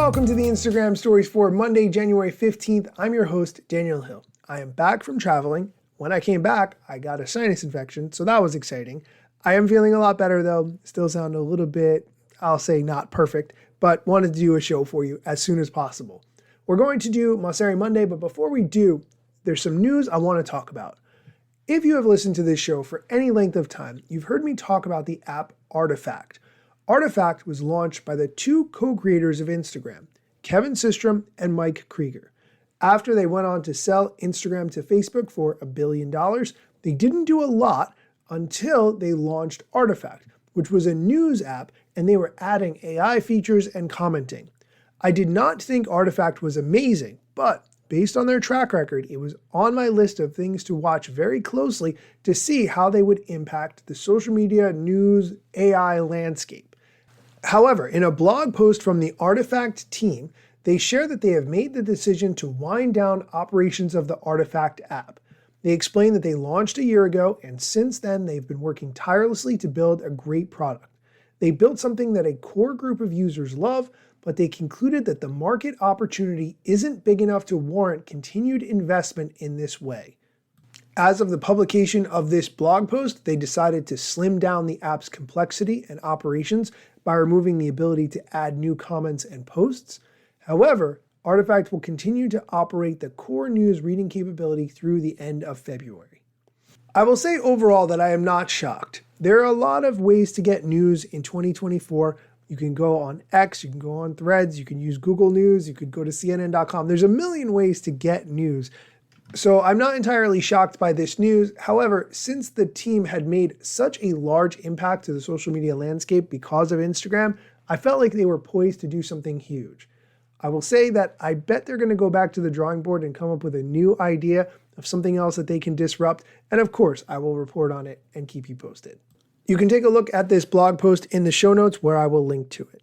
Welcome to the Instagram Stories for Monday, January 15th. I'm your host, Daniel Hill. I am back from traveling. When I came back, I got a sinus infection, so that was exciting. I am feeling a lot better though. Still sound a little bit, I'll say not perfect, but wanted to do a show for you as soon as possible. We're going to do Mosseri Monday, but before we do, there's some news I want to talk about. If you have listened to this show for any length of time, you've heard me talk about the app Artifact. Artifact was launched by the two co-creators of Instagram, Kevin Systrom and Mike Krieger. After they went on to sell Instagram to Facebook for $1 billion, they didn't do a lot until they launched Artifact, which was a news app, and they were adding AI features and commenting. I did not think Artifact was amazing, but based on their track record, it was on my list of things to watch very closely to see how they would impact the social media, news, AI landscape. However, in a blog post from the Artifact team, they share that they have made the decision to wind down operations of the Artifact app. They explain that they launched a year ago, and since then they've been working tirelessly to build a great product. They built something that a core group of users love, but they concluded that the market opportunity isn't big enough to warrant continued investment in this way. As of the publication of this blog post, they decided to slim down the app's complexity and operations by removing the ability to add new comments and posts. However, Artifact will continue to operate the core news reading capability through the end of February. I will say overall that I am not shocked. There are a lot of ways to get news in 2024. You can go on X, you can go on Threads, you can use Google News, you could go to CNN.com. There's a million ways to get news. So I'm not entirely shocked by this news. However, since the team had made such a large impact to the social media landscape because of Instagram, I felt like they were poised to do something huge. I will say that I bet they're going to go back to the drawing board and come up with a new idea of something else that they can disrupt. And of course, I will report on it and keep you posted. You can take a look at this blog post in the show notes where I will link to it.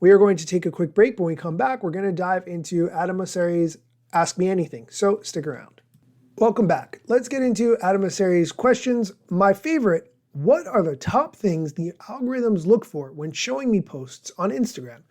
We are going to take a quick break. When we come back, we're going to dive into Adam Mosseri's Ask Me Anything, so stick around. Welcome back. Let's get into Adam Mosseri's questions. My favorite, what are the top things the algorithms look for when showing me posts on Instagram?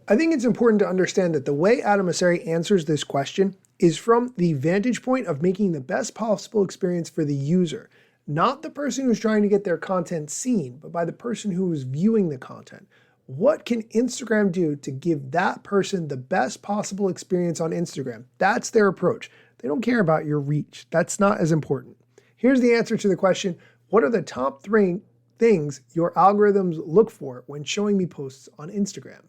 I think it's important to understand that the way Adam Mosseri answers this question is from the vantage point of making the best possible experience for the user. Not the person who's trying to get their content seen, but by the person who is viewing the content. What can Instagram do to give that person the best possible experience on Instagram? That's their approach. They don't care about your reach. That's not as important. Here's the answer to the question, what are the top 3 things your algorithms look for when showing me posts on Instagram?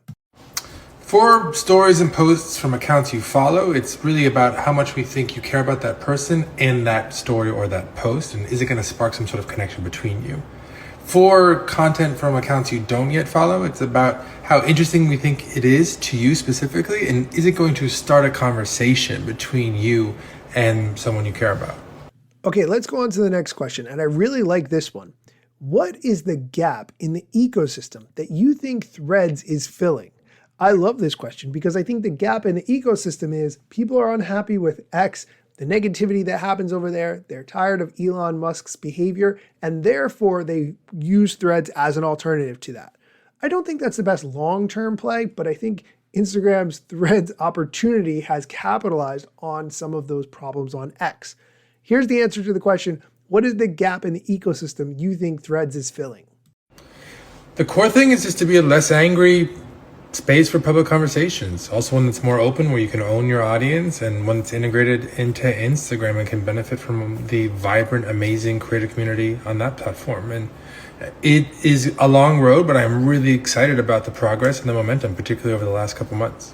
For stories and posts from accounts you follow, it's really about how much we think you care about that person and that story or that post, and is it going to spark some sort of connection between you. For content from accounts you don't yet follow, it's about how interesting we think it is to you specifically, and is it going to start a conversation between you and someone you care about. Okay, let's go on to the next question, and I really like this one. What is the gap in the ecosystem that you think Threads is filling? I love this question because I think the gap in the ecosystem is people are unhappy with X, the negativity that happens over there. They're tired of Elon Musk's behavior, and therefore they use Threads as an alternative to that. I don't think that's the best long-term play, but I think Instagram's Threads opportunity has capitalized on some of those problems on X. Here's the answer to the question, what is the gap in the ecosystem you think Threads is filling? The core thing is just to be a less angry space for public conversations. Also one that's more open where you can own your audience, and one that's integrated into Instagram and can benefit from the vibrant, amazing creator community on that platform. And it is a long road, but I'm really excited about the progress and the momentum, particularly over the last couple months.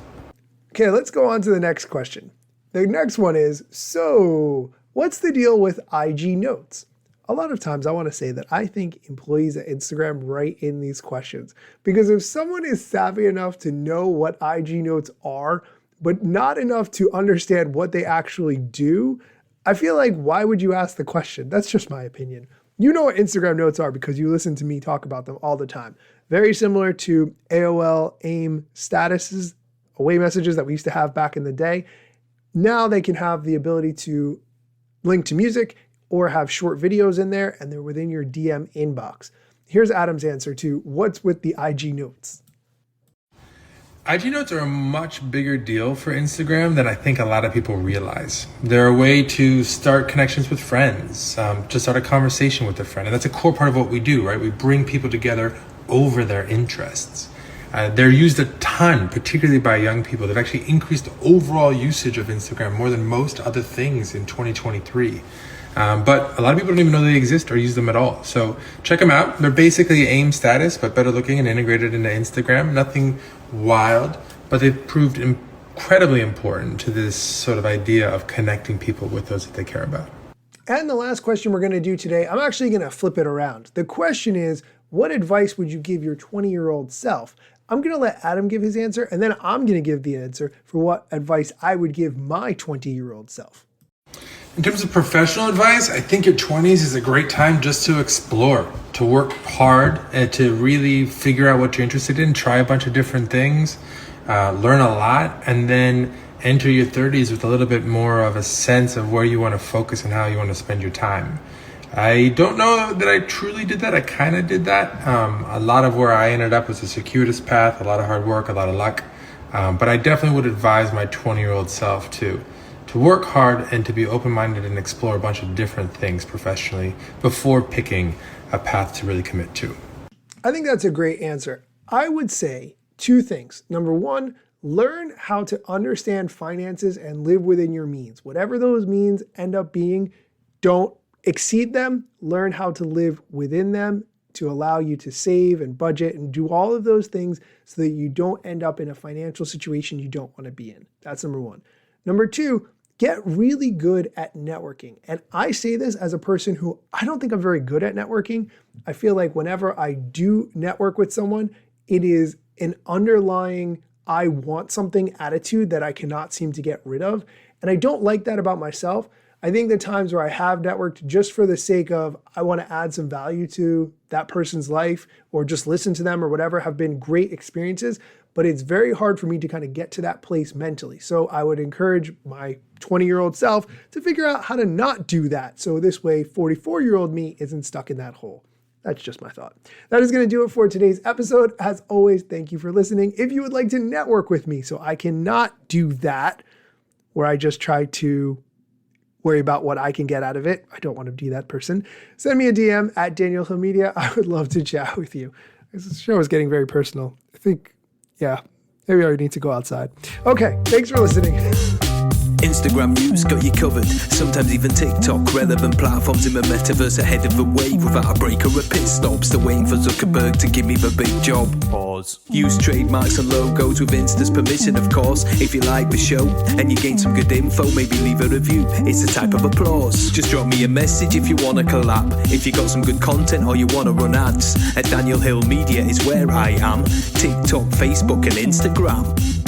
Okay, let's go on to the next question. The next one is, so what's the deal with IG Notes? A lot of times I want to say that I think employees at Instagram write in these questions because if someone is savvy enough to know what IG Notes are, but not enough to understand what they actually do, I feel like why would you ask the question? That's just my opinion. You know what Instagram Notes are because you listen to me talk about them all the time. Very similar to AOL AIM statuses, away messages that we used to have back in the day. Now they can have the ability to link to music or have short videos in there, and they're within your DM inbox. Here's Adam's answer to what's with the IG Notes. IG notes are a much bigger deal for Instagram than I think a lot of people realize. They're a way to start connections with friends, to start a conversation with a friend. And that's a core part of what we do, right? We bring people together over their interests. They're used a ton, particularly by young people. They've actually increased the overall usage of Instagram more than most other things in 2023. But a lot of people don't even know they exist or use them at all. So check them out. They're basically AIM status, but better looking and integrated into Instagram. Nothing wild, but they've proved incredibly important to this sort of idea of connecting people with those that they care about. And the last question we're going to do today, I'm actually going to flip it around. The question is, what advice would you give your 20-year-old self? I'm going to let Adam give his answer, and then I'm going to give the answer for what advice I would give my 20-year-old self. In terms of professional advice, I think your 20s is a great time just to explore, to work hard, and to really figure out what you're interested in, try a bunch of different things, learn a lot, and then enter your 30s with a little bit more of a sense of where you want to focus and how you want to spend your time. I don't know that I truly did that. I kind of did that. A lot of where I ended up was a circuitous path, a lot of hard work, a lot of luck. But I definitely would advise my 20-year-old self to work hard and to be open-minded and explore a bunch of different things professionally before picking a path to really commit to. I think that's a great answer. I would say two things. Number one, learn how to understand finances and live within your means. Whatever those means end up being, don't exceed them. Learn how to live within them to allow you to save and budget and do all of those things so that you don't end up in a financial situation you don't want to be in. That's number one. Number two, get really good at networking. And I say this as a person who I don't think I'm very good at networking. I feel like whenever I do network with someone, it is an underlying I want something attitude that I cannot seem to get rid of. And I don't like that about myself. I think the times where I have networked just for the sake of I want to add some value to that person's life or just listen to them or whatever have been great experiences, but it's very hard for me to kind of get to that place mentally. So I would encourage my 20-year-old self to figure out how to not do that. So this way, 44-year-old me isn't stuck in that hole. That's just my thought. That is going to do it for today's episode. As always, thank you for listening. If you would like to network with me so I cannot do that, where I just try to worry about what I can get out of it, I don't want to be that person, send me a DM at Daniel Hill Media. I would love to chat with you. This show is getting very personal. I think, maybe I need to go outside. Okay, thanks for listening. Instagram news got you covered, sometimes even TikTok. Relevant platforms in the metaverse ahead of the wave, without a break or a pit stop. Still waiting for Zuckerberg to give me the big job. Pause. Use trademarks and logos with Insta's permission, of course. If you like the show and you gain some good info, maybe leave a review. It's a type of applause. Just drop me a message if you want to collab. If you got some good content or you want to run ads, at Daniel Hill Media is where I am. TikTok, Facebook and Instagram.